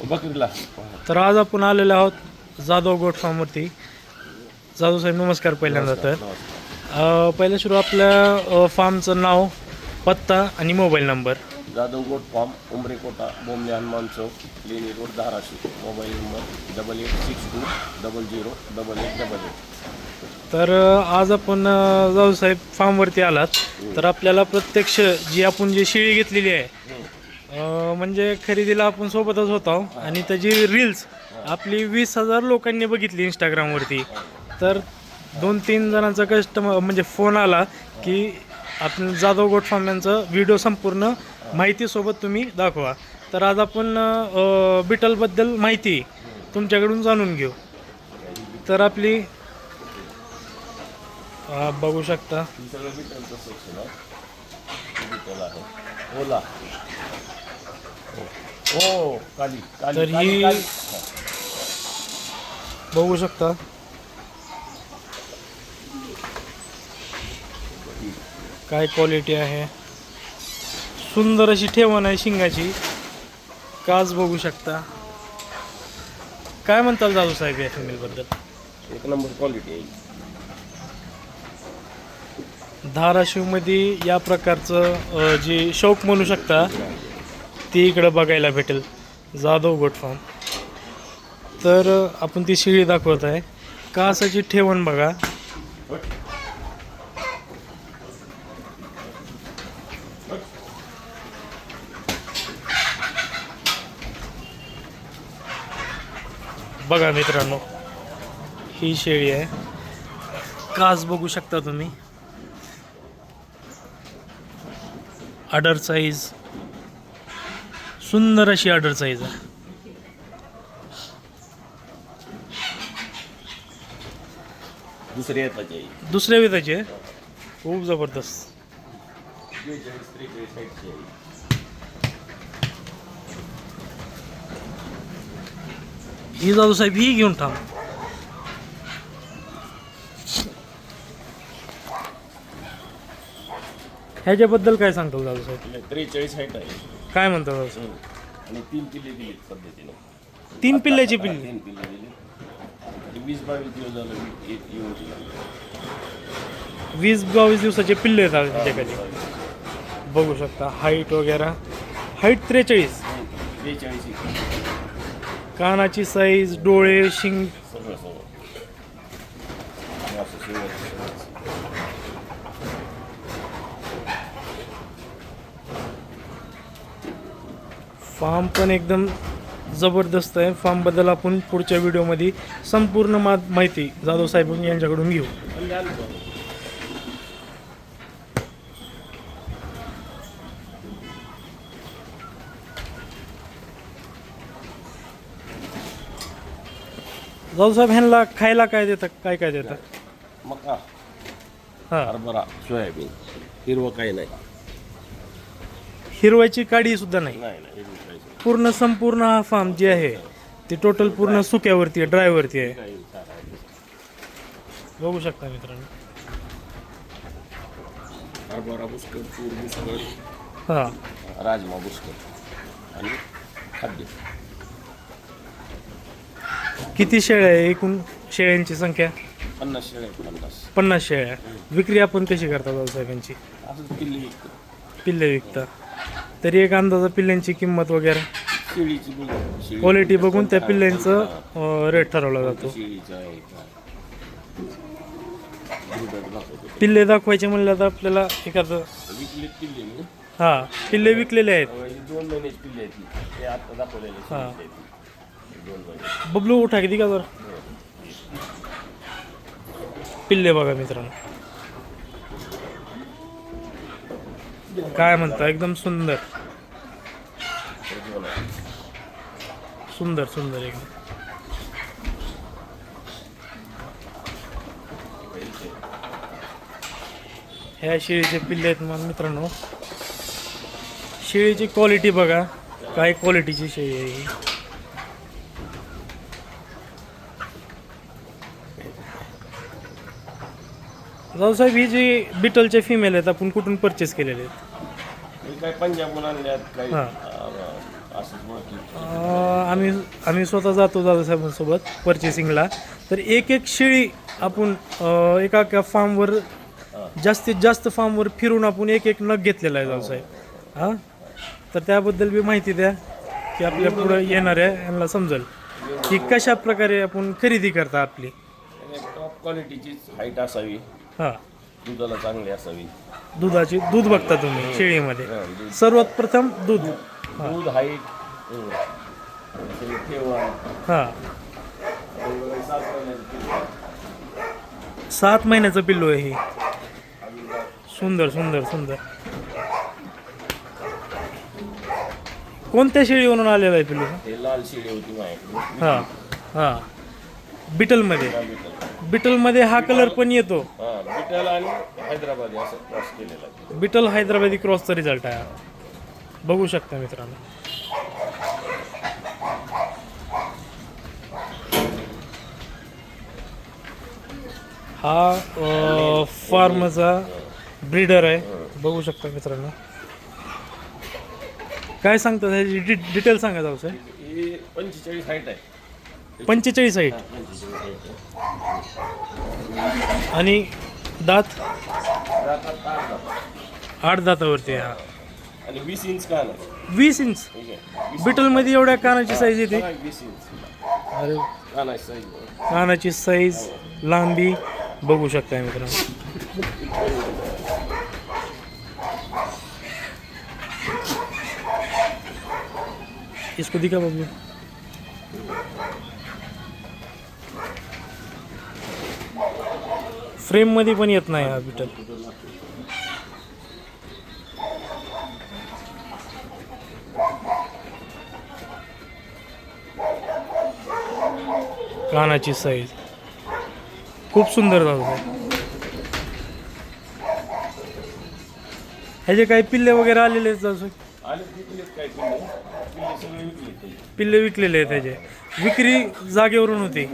बकरीला. तर आज आपण आलेलो आहोत जाधव गोट फार्मवरती. जाधव साहेब नमस्कार पहिल्यांदा. तर पहिल्या सुरू आपल्या फार्मचं नाव, पत्ता आणि mobile number. Jadhav goat farm, Umare Kota, Bombale Hanuman Chowk, Leni road, Dharashiv. Mobile number 8862008888. तर आज आपण जाधव साहेब फार्मवरती आलात. तर आपल्याला प्रत्यक्ष जी आपण जी शेळी घेतलेली आहे, म्हणजे खरेदीला आपण सोबतच होतो आणि त्याची रील्स आपली 20,000 लोकांनी बघितली इंस्टाग्रामवरती. तर 2-3 जणांचा कस्टमर म्हणजे फोन आला की आपण जाधव गोट फार्म यांचं व्हिडिओ संपूर्ण माहितीसोबत तुम्ही दाखवा. तर आज आपण बिटलबद्दल माहिती तुमच्याकडून जाणून घेऊ. तर आपली बघू शकता ओला. हो काली काली. तर ही बघू शकता काय क्वालिटी आहे. सुंदर अशी ठेवण आहे शिंगाची. काच बघू शकता. काय म्हणताल जाधव साहेब या फिमेलबद्दल? एक नंबर क्वालिटी आहे. धाराशिवमध्ये या प्रकारचं जे शौक म्हणू शकता ती इकडं बघायला भेटेल, जाधव गोट फार्म. तर आपण ती शेळी दाखवत आहे. कासाची ठेवण बघा. बघा मित्रांनो, ही शेळी आहे. कास बघू शकता तुम्ही. आडर साईज, सुंदर अशी आडर साईज आहे. दुसऱ्या विधाची आहे. खूप जबरदस्त. ही जाधव साहेब ही घेऊन थांब. ह्याच्याबद्दल काय सांगतो जाधव साहेब? 43 हाईट आहे. काय म्हणतो जाधव साहेब? आणि 3 पिल्ले दिली पद्धतीने. 3 पिल्ल्याची पिल्ली. 3 पिल्ले दिली. 20-22 दिवस झालं येऊन दिला. 20-22 दिवसाचे पिल्ले आहेत त्याच्याकडे. बघू शकता हाईट वगैरे. हाईट 43. कानाची साईज, डोळे, शिंग सगळं सगळं. फार्म पण एकदम जबरदस्त आहे. फार्मबद्दल आपण पुढच्या व्हिडिओमध्ये संपूर्ण माहिती जाधव साहेब यांच्याकडून घेऊ. जाधव साहेब ह्यांना खायला काय देतात? काय काय देतात? मका, हां, हरभरा, सोयाबीन. हिरवं काही नाही. हिरवायची काडी सुद्धा नाही. नाही नाही हिरवं काहीच नाही. पूर्ण संपूर्ण हा फार्म जे आहे ते टोटल पूर्ण सुक्यावरती आहे, ड्रायवरती आहे. काही चारा आहे. बघू शकता मित्रांनो. हरभरा बुसकट, तूर बुसकट, हां, राजमा बुसकट आणि खाद्य. किती शेळ्या आहे? एकूण शेळ्यांची संख्या 50 शेळ्या. 50 शेळ्या. विक्री आपण कशी करता जाधव साहेबांची? असं पिल्ली विकतो. पिल्ले विकता. तरी एक अंदाजा पिल्ल्यांची किंमत वगैरे शेळीची क्वालिटी बघून त्या पिल्ल्यांचं रेट ठरवला जातो. शेळीचं आहे का? पिल्ले दाखवायचे म्हणलं तर आपल्याला एखादं विकले पिल्ले मी. हां, पिल्ले विकलेले आहेत. 2 महिन्याची पिल्ले आहेत. ते आता दाखवलेले. हां, 2 महिने. बबलू उठा किती का जर पिल्ले बघा मित्रांनो. काय म्हणता? एकदम सुंदर सुंदर सुंदर एकदम. ह्या शेळीचे पिल्ले आहेत मग मित्रांनो. शेळीची क्वालिटी बघा, काय क्वालिटीची शेळी आहे ही. रावसाहेब ही जी बिटलचे फिमेल आहेत आपण कुठून परचेस केलेले आहेत? काय पंजाबहून आणल्यात, काही हां. असंच ओळखी? आम्ही स्वतः जातो दादासाहेबांसोबत परचेसिंगला. तर एक एक शेळी आपण एका एका फार्मवर जास्तीत जास्त फार्मवर फिरून आपण एक एक नग घेतलेला आहे दादासाहेब. हां, तर त्याबद्दल बी माहिती द्या की आपल्या पुढं येणाऱ्या यांना समजेल की कशा प्रकारे आपण खरेदी करता आपली. टॉप क्वालिटीचीच हाईट असावी, हां, दुधाला चांगली असावी. दूध बघता तुम्ही शेळीमध्ये. दूध. सर्वात प्रथम दूध. दूध हाईट ठेवा. हां, 7 7 महिन्याचं पिल्लू. महिन्याचं पिल्लू आहे ही. सुंदर सुंदर सुंदर. कोणत्या शेळीवरून आलेला आहे पिल्लू? हे लाल शेळी होती माझ्याकडे. हां हां, बिटलमध्ये. बिटलमध्ये हा कलर पण येतो. हां, बिटल आणि हैदराबादी असं क्रॉस केलेला आहे. बिटल हैदराबादी क्रॉसचा रिझल्ट आहे हा. बघू शकता मित्रांनो. हा फार्मचा ब्रीडर आहे. बघू शकता मित्रांनो. काय सांगता त्याची डिटेल सांगा जाऊ सर. ही 45 हाईट आहे. 45 हाईट 45 हाईट आहे. आणि दात दातात 8 दातावरती आहे. हा, आणि 20 इंच कान आहे. 20 इंच. ठीक आहे. बिटलमध्ये एवढ्या कानाची साईज येते. 20 इंच अरे, कानाची साईज. कानाची साईज, लांबी बघू शकता मित्रांनो. इसको दिखा बघू. फ्रेम मध्ये पण येत नाही हा बिटल. कानाची साईज खूप सुंदर झालं. ह्याचे काही पिल्ले वगैरे आलेले आहेत जसं आले विकलेत काय पिल्ले? पिल्ले सगळे विकले. पिल्ले विकलेले आहेत त्याचे. विक्री जागेवरून होती,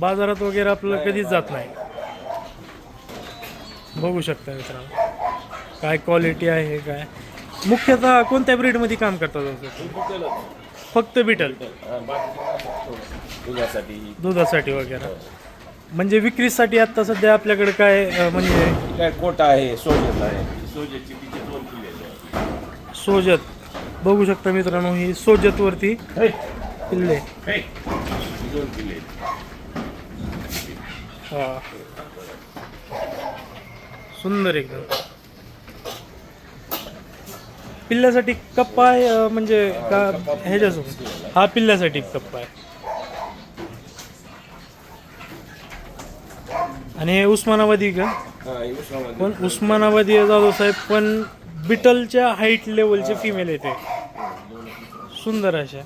बाजारात वगैरे आपलं कधीच जात नाही. बघू शकता मित्रांनो काय क्वालिटी आहे. काय मुख्यतः कोणत्या ब्रीडमध्ये काम करतात जसं? फक्त बिटल. दुधासाठी वगैरे. म्हणजे विक्रीसाठी आता सध्या आपल्याकडे काय म्हणजे काय कोटा आहे, सोजत आहे. सोजतची तिचे 2 पिल्ले आहेत. सोजत बघू शकता मित्रांनो. ही सोजतवरती पिल्ले. 2 पिल्ले आहेत. हा, सुंदर एकदम. पिल्ल्यासाठी कप्पा आहे म्हणजे का ह्याच्यासोबत? हा पिल्ल्यासाठी कप्पा आहे. आणि हे उस्मानाबादी का? हां, हे उस्मानाबादी. पण उस्मानाबादी जाधव साहेब पण बिटलच्या हाईट लेवलचे फिमेल येते. सुंदर अशा.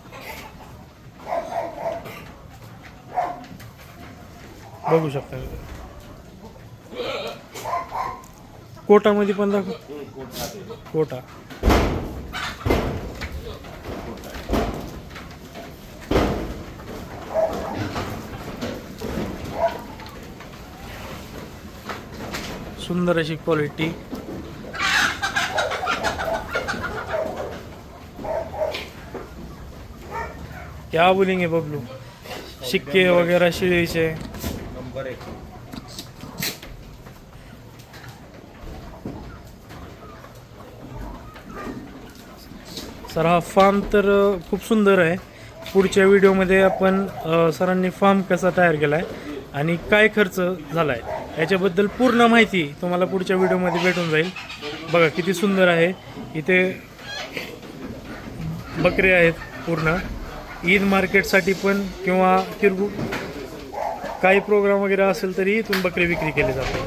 बघू शकता कोटामध्ये पण दाखव. कोटा सुंदर अशी क्वालिटी. क्या बोलेंगे बबलू. शिक्के वगैरह शिळीचे. नंबर 1. सर हा फार्म तर खूप सुंदर आहे. पुढच्या व्हिडिओमध्ये आपण सरांनी फार्म कसा तयार केला आहे आणि काय खर्च झाला आहे याच्याबद्दल पूर्ण माहिती तुम्हाला पुढच्या व्हिडिओमध्ये भेटून जाईल. बघा किती सुंदर आहे. इथे बकरे आहेत पूर्ण. ईद मार्केटसाठी पण किंवा किरकोळ काही प्रोग्राम वगैरे असेल तरी इथून बकरी विक्री केली जाते.